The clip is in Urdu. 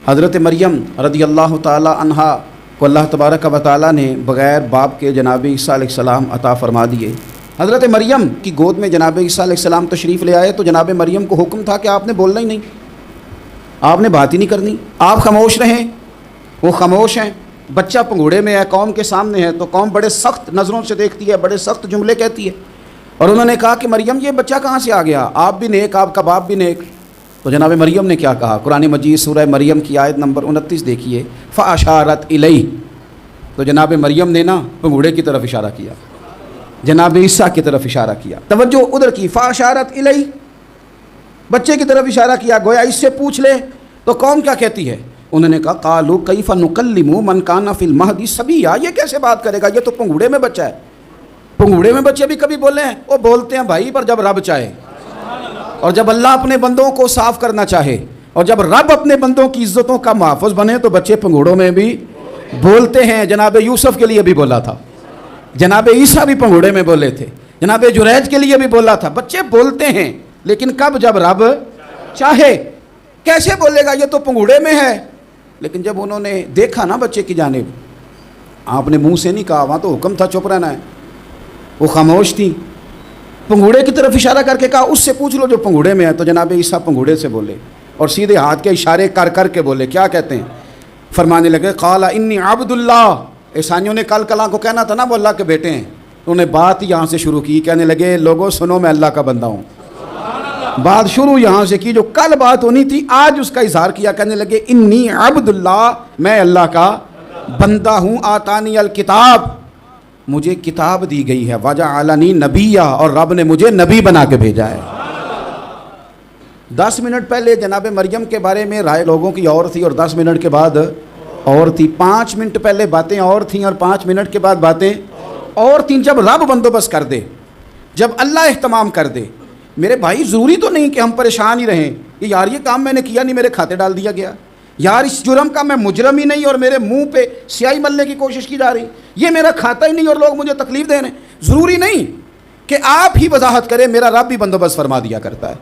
حضرت مریم رضی اللہ تعالی عنہا کو اللہ تبارک و تعالی نے بغیر باپ کے جناب عیسیٰ علیہ السلام عطا فرما دیے۔ حضرت مریم کی گود میں جناب عیسیٰ علیہ السلام تشریف لے آئے تو جناب مریم کو حکم تھا کہ آپ نے بولنا ہی نہیں، آپ نے بات ہی نہیں کرنی، آپ خاموش رہیں۔ وہ خاموش ہیں، بچہ پنگوڑے میں ہے، قوم کے سامنے ہے، تو قوم بڑے سخت نظروں سے دیکھتی ہے، بڑے سخت جملے کہتی ہے، اور انہوں نے کہا کہ مریم یہ بچہ کہاں سے آ گیا، آپ بھی نیک، آپ کا باپ بھی نیک۔ تو جناب مریم نے کیا کہا؟ قرآن مجید سورہ مریم کی آیت نمبر 29 دیکھیے، فَأَشَارَتْ إِلَيْهِ، تو جناب مریم نے نا پنگوڑے کی طرف اشارہ کیا، جناب عیسیٰ کی طرف اشارہ کیا، توجہ ادھر کی، فَأَشَارَتْ إِلَيْهِ، بچے کی طرف اشارہ کیا، گویا اس سے پوچھ لے۔ تو قوم کیا کہتی ہے؟ انہوں نے کہا قَالُوا كَيْفَ نُكَلِّمُ مَنْ كَانَ فِي الْمَهْدِ صَبِيًّا، یہ کیسے بات کرے گا، یہ تو پنگوڑے میں بچہ ہے۔ پنگوڑے میں بچے بھی کبھی بولے ہیں؟ وہ بولتے ہیں بھائی، پر جب رب چاہے، اور جب اللہ اپنے بندوں کو صاف کرنا چاہے، اور جب رب اپنے بندوں کی عزتوں کا محافظ بنے تو بچے پنگوڑوں میں بھی بولتے ہیں۔ جناب یوسف کے لیے بھی بولا تھا، جناب عیسیٰ بھی پنگوڑے میں بولے تھے، جناب جریج کے لیے بھی بولا تھا، بچے بولتے ہیں، لیکن کب؟ جب رب چاہے۔ کیسے بولے گا، یہ تو پنگوڑے میں ہے۔ لیکن جب انہوں نے دیکھا نا بچے کی جانب، آپ نے منہ سے نہیں کہا، وہاں تو حکم تھا چپ رہنا ہے، وہ خاموش تھی، پنگوڑے کی طرف اشارہ کر کے کہا اس سے پوچھ لو جو پنگوڑے میں ہے۔ تو جناب عیسیٰ پنگوڑے سے بولے اور سیدھے ہاتھ کے اشارے کر کر کے بولے، کیا کہتے ہیں؟ فرمانے لگے قال انی عبد اللہ۔ عیسائیوں نے کل کلاں کو کہنا تھا نا وہ اللہ کے بیٹے ہیں، انہوں نے بات یہاں سے شروع کی، کہنے لگے لوگوں سنو میں اللہ کا بندہ ہوں۔ بات شروع یہاں سے کی، جو کل بات ہونی تھی آج اس کا اظہار کیا، کہنے لگے انی عبد اللہ، میں اللہ کا بندہ ہوں، آتانی الکتاب، مجھے کتاب دی گئی ہے، وجعلنی نبیّا، اور رب نے مجھے نبی بنا کے بھیجا ہے۔ 10 منٹ پہلے جناب مریم کے بارے میں رائے لوگوں کی اور تھی، اور 10 منٹ کے بعد اور تھی۔ 5 منٹ پہلے باتیں اور تھیں، اور 5 منٹ کے بعد باتیں اور تھیں۔ جب رب بندوبست کر دے، جب اللہ اہتمام کر دے، میرے بھائی ضروری تو نہیں کہ ہم پریشان ہی رہیں کہ یار یہ کام میں نے کیا نہیں، میرے کھاتے ڈال دیا گیا، یار اس جرم کا میں مجرم ہی نہیں اور میرے منہ پہ سیاہی ملنے کی کوشش کی جا رہی، یہ میرا کھاتا ہی نہیں اور لوگ مجھے تکلیف دے رہے ہیں۔ ضروری نہیں کہ آپ ہی وضاحت کریں، میرا رب بھی بندوبست فرما دیا کرتا ہے۔